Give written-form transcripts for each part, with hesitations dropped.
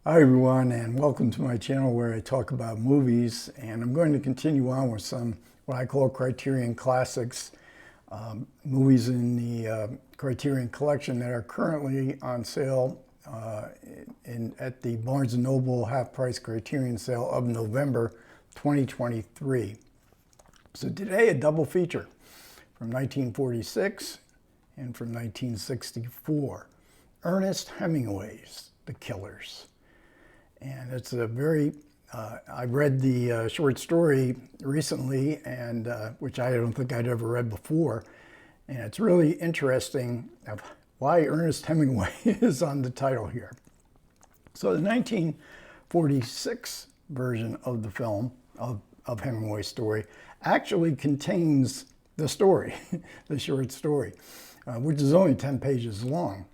Hi everyone, and welcome to my channel where I talk about movies, and I'm going to continue on with some what I call Criterion Classics, movies in the Criterion collection that are currently on sale at the Barnes & Noble half-price Criterion sale of November 2023. So today a double feature from 1946 and from 1964, Ernest Hemingway's The Killers. And it's a very, I read the short story recently, and which I don't think I'd ever read before. And it's really interesting of why Ernest Hemingway is on the title here. So the 1946 version of the film, of Hemingway's story, actually contains the story, the short story, which is only 10 pages long.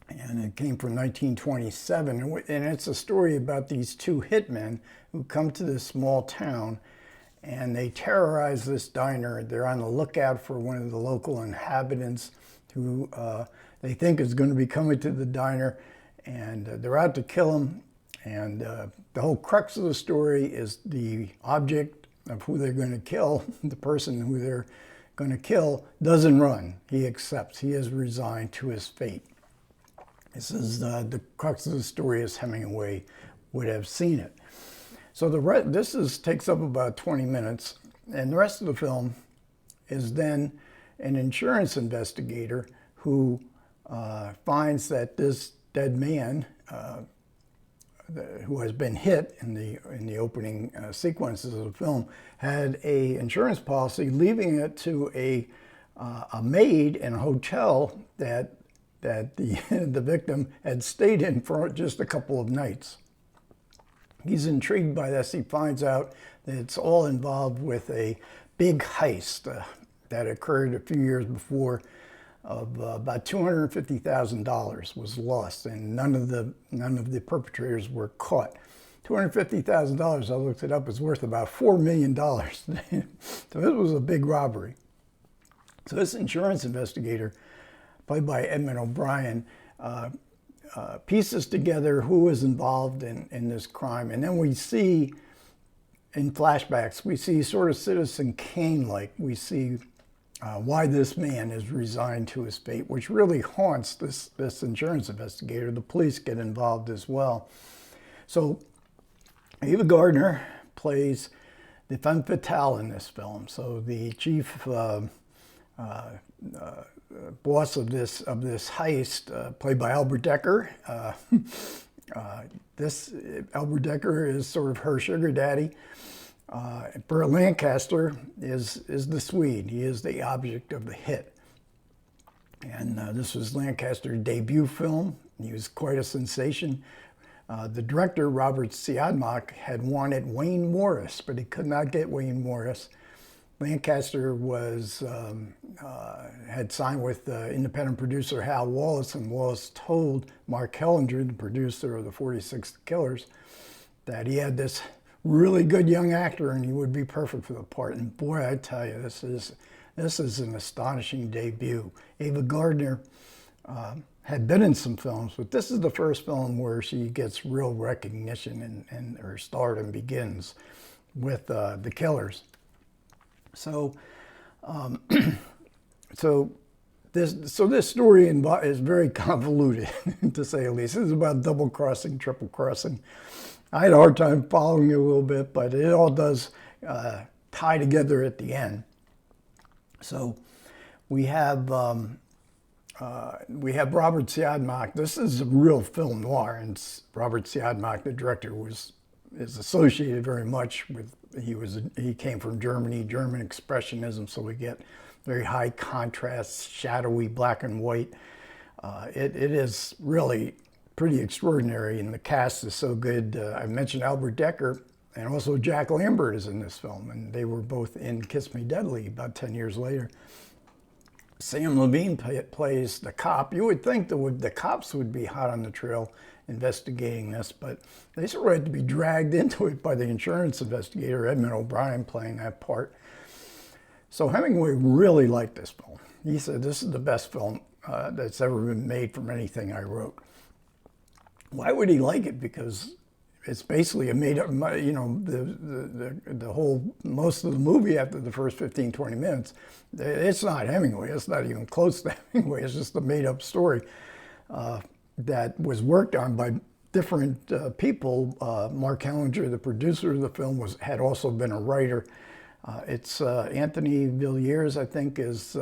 And it came from 1927, and it's a story about these two hitmen who come to this small town, and they terrorize this diner. They're on the lookout for one of the local inhabitants who they think is going to be coming to the diner, and they're out to kill him. And the whole crux of the story is the object of who they're going to kill, the person who they're going to kill, doesn't run. He accepts. He is resigned to his fate. This is the crux of the story as Hemingway would have seen it. So this takes up about 20 minutes, and the rest of the film is then an insurance investigator who finds that this dead man, who has been hit in the opening sequences of the film, had a insurance policy leaving it to a maid in a hotel that the victim had stayed in for just a couple of nights. He's intrigued by this. He finds out that it's all involved with a big heist that occurred a few years before of about $250,000 was lost, and none of the perpetrators were caught. $250,000, I looked it up, is worth about $4 million. So this was a big robbery. So this insurance investigator, played by Edmund O'Brien, pieces together who was involved in this crime. And then we see, in flashbacks, we see sort of Citizen Kane-like. We see why this man is resigned to his fate, which really haunts this insurance investigator. The police get involved as well. So Ava Gardner plays the femme fatale in this film. So the chief boss of this heist, played by Albert Decker. Albert Decker is sort of her sugar daddy. Burt Lancaster is the Swede. He is the object of the hit. And this was Lancaster's debut film. He was quite a sensation. The director, Robert Siodmak, had wanted Wayne Morris, but he could not get Wayne Morris. Lancaster had signed with independent producer Hal Wallace, and Wallace told Mark Hellinger, the producer of the 46 Killers, that he had this really good young actor and he would be perfect for the part. And boy, I tell you, this is an astonishing debut. Ava Gardner had been in some films, but this is the first film where she gets real recognition, and her stardom begins with The Killers. So, this story is very convoluted, to say the least. This is about double crossing, triple crossing. I had a hard time following it a little bit, but it all does tie together at the end. So we have Robert Siodmak. This is a real film noir, and Robert Siodmak, the director, is associated very much with. He came from Germany, German Expressionism, so we get very high contrast, shadowy black and white. It is really pretty extraordinary, and the cast is so good. I mentioned Albert Decker, and also Jack Lambert is in this film, and they were both in Kiss Me Deadly about 10 years later. Sam Levine plays the cop. You would think the cops would be hot on the trail investigating this, but they sort of had to be dragged into it by the insurance investigator, Edmund O'Brien, playing that part. So Hemingway really liked this film. He said, "This is the best film that's ever been made from anything I wrote." Why would he like it? Because it's basically a made up, you know, the whole, most of the movie after the first 15, 20 minutes, it's not Hemingway. It's not even close to Hemingway. It's just a made up story that was worked on by different people. Mark Hellinger, the producer of the film, had also been a writer. It's Anthony Villiers, I think, is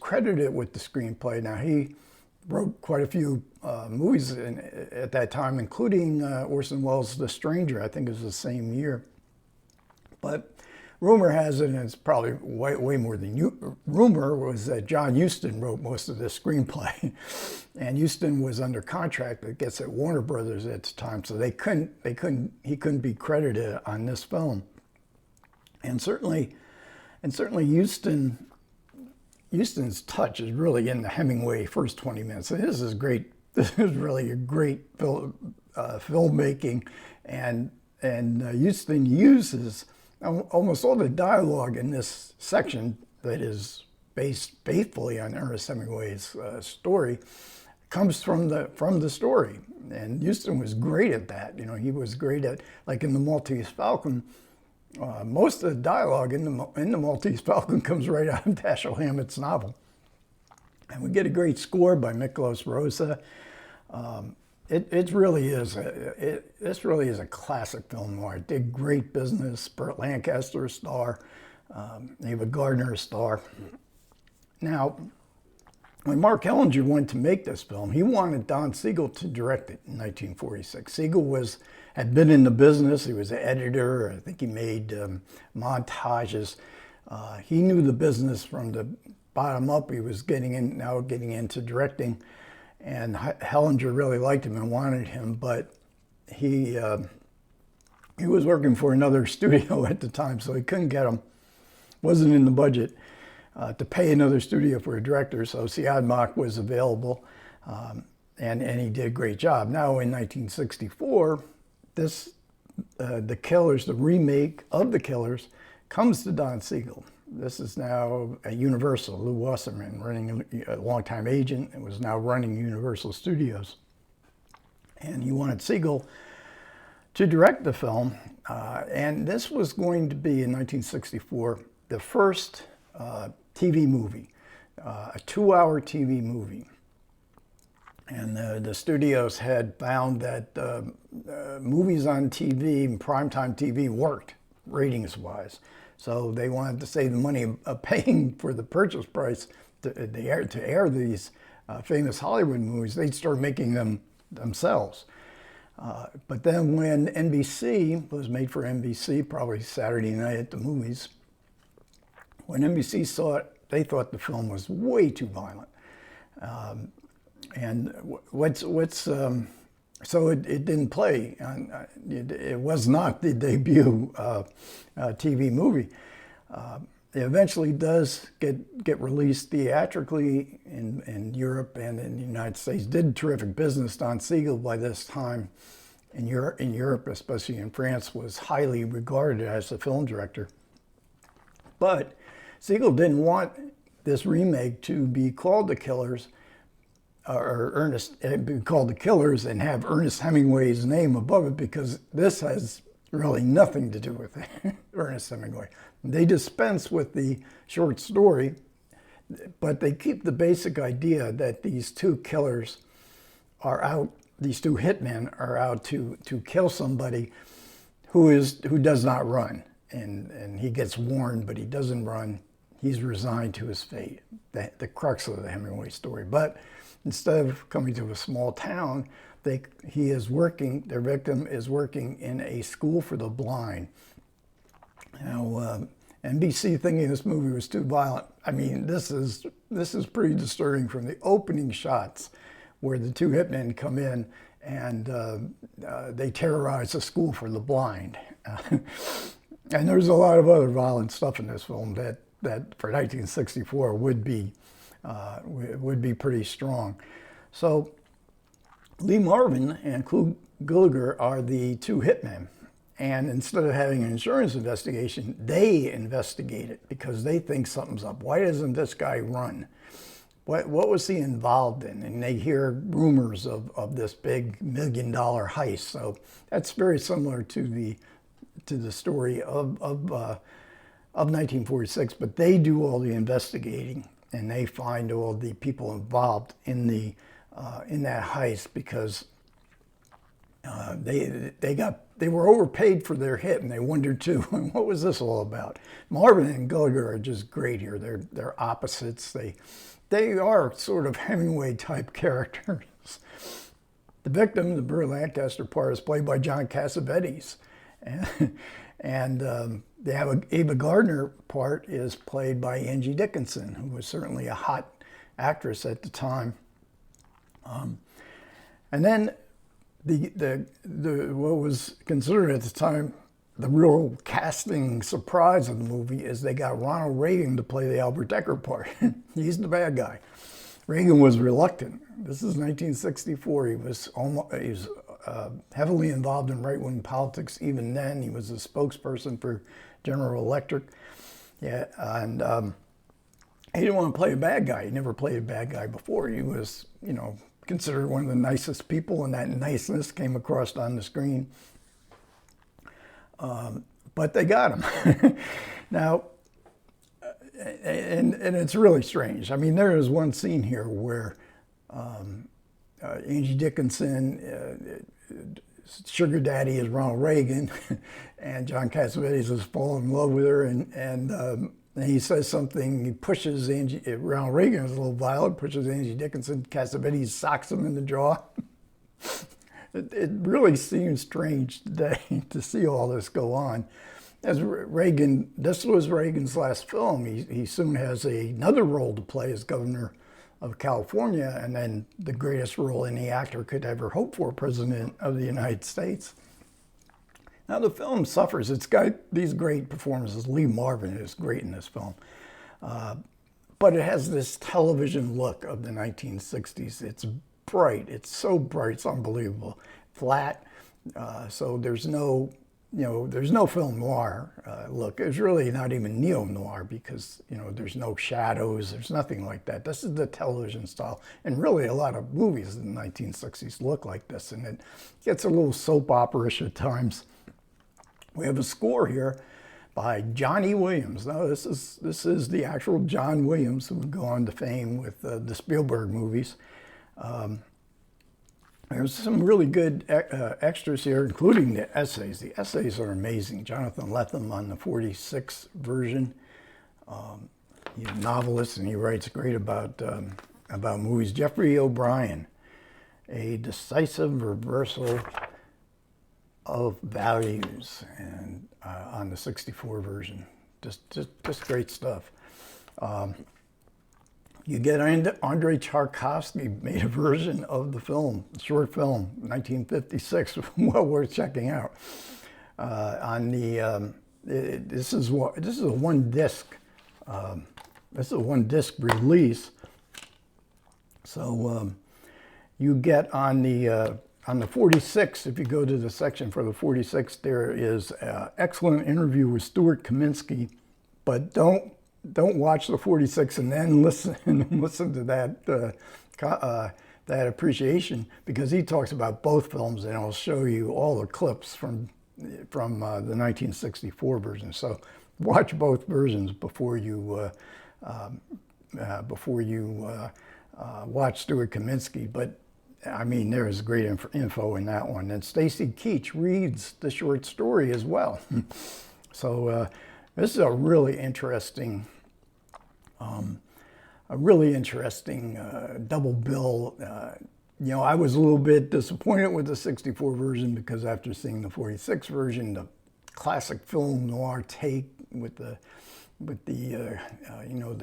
credited with the screenplay. Now, he wrote quite a few movies at that time, including Orson Welles' The Stranger. I think it was the same year. But rumor has it, and it's probably way more than rumor, was that John Huston wrote most of this screenplay. And Huston was under contract, I guess, at Warner Brothers at the time, so he couldn't be credited on this film. And certainly Huston's touch is really in the Hemingway first 20 minutes. So this is great. This is really a great filmmaking, and Huston uses almost all the dialogue in this section that is based faithfully on Ernest Hemingway's story comes from the story. And Huston was great at that. You know, he was great at, like in The Maltese Falcon. Most of the dialogue in the Maltese Falcon comes right out of Dashiell Hammett's novel. And we get a great score by Miklos Rosa. This really is a classic film noir. It did great business. Burt Lancaster, a star. Ava Gardner, a star. Now, when Mark Hellinger went to make this film, he wanted Don Siegel to direct it in 1946. Siegel had been in the business. He was an editor. I think he made montages. He knew the business from the bottom up. He was getting into directing, and Hellinger really liked him and wanted him, but he was working for another studio at the time, so he couldn't get him. Wasn't in the budget to pay another studio for a director, so Siadmak was available, and he did a great job. Now in 1964, The Killers, the remake of The Killers, comes to Don Siegel. This is now at Universal. Lou Wasserman, running a longtime agent, and was now running Universal Studios. And he wanted Siegel to direct the film, and this was going to be, in 1964, the first TV movie, a 2-hour TV movie. And the studios had found that movies on TV and primetime TV worked, ratings-wise. So they wanted to save the money of paying for the purchase price to air these famous Hollywood movies. They'd start making them themselves. But then when NBC was made for NBC, probably Saturday night at the movies, when NBC saw it, they thought the film was way too violent. So it didn't play. It was not the debut TV movie. It eventually does get released theatrically in Europe and in the United States. Did terrific business. Don Siegel, by this time in Europe, especially in France, was highly regarded as a film director. But Siegel didn't want this remake to be called The Killers, or be called The Killers, and have Ernest Hemingway's name above it, because this has really nothing to do with Ernest Hemingway. They dispense with the short story, but they keep the basic idea that these two killers are out, these two hitmen are out to kill somebody who does not run. And he gets warned, but he doesn't run. He's resigned to his fate, the crux of the Hemingway story. But instead of coming to a small town, their victim is working in a school for the blind. Now, NBC, thinking this movie was too violent, I mean, this is pretty disturbing from the opening shots where the two hitmen come in and they terrorize a school for the blind. And there's a lot of other violent stuff in this film that for 1964 would be pretty strong. So Lee Marvin and Clu Gulager are the two hitmen. And instead of having an insurance investigation, they investigate it because they think something's up. Why doesn't this guy run? what was he involved in? And they hear rumors of this big $1 million heist. So that's very similar to the story of 1946. But they do all the investigating, and they find all the people involved in that heist because they were overpaid for their hit, and they wondered too, what was this all about? Marvin and Gallagher are just great here. They're opposites. They are sort of Hemingway type characters. The victim, the Burt Lancaster part, is played by John Cassavetes, and the Ava Gardner part is played by Angie Dickinson, who was certainly a hot actress at the time. And then the what was considered at the time the real casting surprise of the movie is they got Ronald Reagan to play the Albert Decker part. He's the bad guy. Reagan was reluctant. This is 1964. He was heavily involved in right-wing politics even then. He was a spokesperson for General Electric. Yeah, and he didn't want to play a bad guy. He never played a bad guy before. He was, considered one of the nicest people, and that niceness came across on the screen. But they got him. Now, and it's really strange. I mean, there is one scene here where Angie Dickinson, sugar daddy is Ronald Reagan, and John Cassavetes has fallen in love with her, and he says something, he pushes Ronald Reagan is a little violent, pushes Angie Dickinson, Cassavetes socks him in the jaw. It really seems strange today to see all this go on. As Reagan, this was Reagan's last film. He soon has another role to play as governor of California, and then the greatest role any actor could ever hope for, President of the United States. Now the film suffers. It's got these great performances. Lee Marvin is great in this film. But it has this television look of the 1960s. It's bright. It's so bright. It's unbelievable. Flat. So there's no, there's no film noir look. It's really not even neo-noir because, there's no shadows. There's nothing like that. This is the television style. And really a lot of movies in the 1960s look like this. And it gets a little soap opera-ish at times. We have a score here by Johnny Williams. Now this is the actual John Williams who would go on to fame with the Spielberg movies. There's some really good extras here, including the essays. The essays are amazing. Jonathan Lethem on the 46 version. He's a novelist and he writes great about movies. Jeffrey O'Brien, A Decisive Reversal of Values, and on the 64 version. Just great stuff. You get Andrei Tchaikovsky made a version of the film, short film, 1956, well worth checking out. This is a one disc. This is a one disc release. So you get on the 46, if you go to the section for the 46, there is an excellent interview with Stuart Kaminsky, but don't watch the 46 and then listen to that appreciation, because he talks about both films and I'll show you all the clips from the 1964 version. So watch both versions before you watch Stuart Kaminsky. But I mean, there is great info in that one. And Stacy Keach reads the short story as well. So this is a really interesting double bill. I was a little bit disappointed with the 64 version because after seeing the 46 version, the classic film noir take with the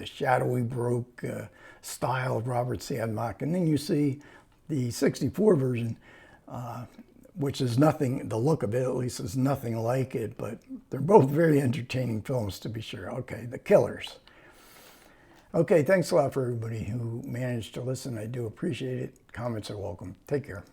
shadowy Baroque style of Robert Siodmak, and then you see the 64 version, which is nothing, the look of it at least is nothing like it, but they're both very entertaining films to be sure. Okay, The Killers. Okay, thanks a lot for everybody who managed to listen. I do appreciate it. Comments are welcome. Take care.